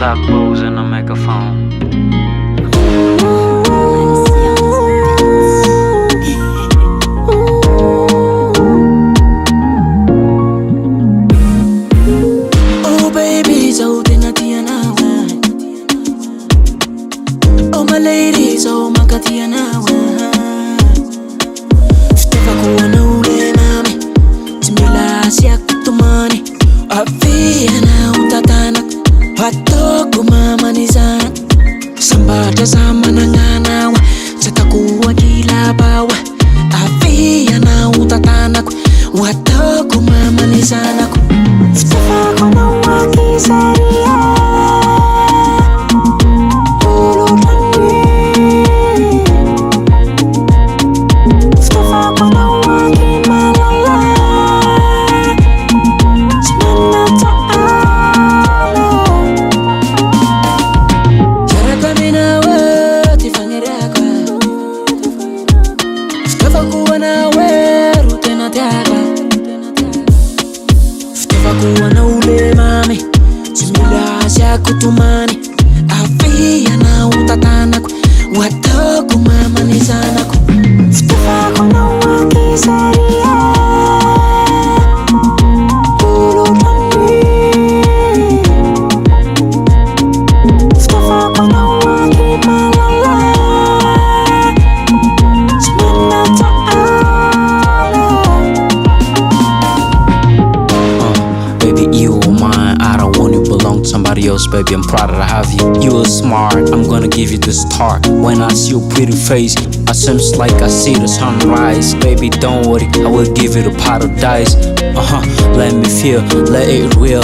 Black Rose in the microphone. Oh baby, so tinatiana. Oh my ladies, oh my katiana. Steva kuona ule mami, timila siya kutumani. Afia na utatana, watoko mama nizana. Sambata sama nangana, satakuwa kila bawa. Afia na utatana, watoko mama nizana. Steva kuna wakisaria. Kuwana ule mami, simula siya kutumani. Afia na utatana, watoko mama nizana. Steva kuna wakisaria. Steva kuna wakimalala. Simana Baby, you are mine, I don't want you belong to somebody else, baby, I'm proud to have you. You are smart, I'm gonna give you the start. When I see your pretty face, it seems like I see the sunrise. Baby, don't worry, I will give you the paradise. Let me feel, let it real.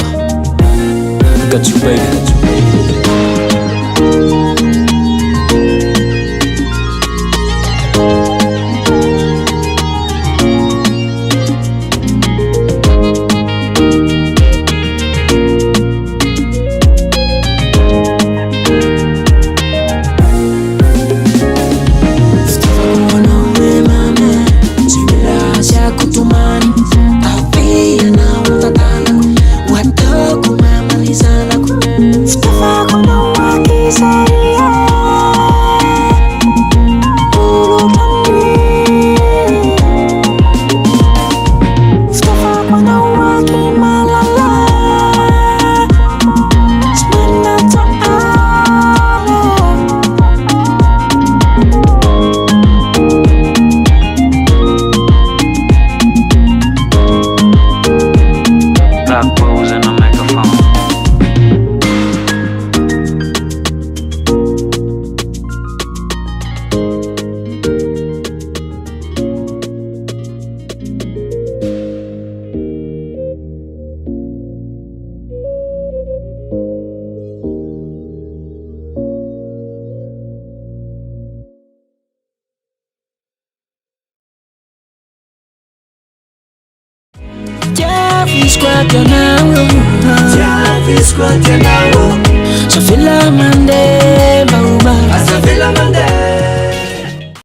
Got you, baby. Black Rose in the microphone. Safila mande bauba. Safila mande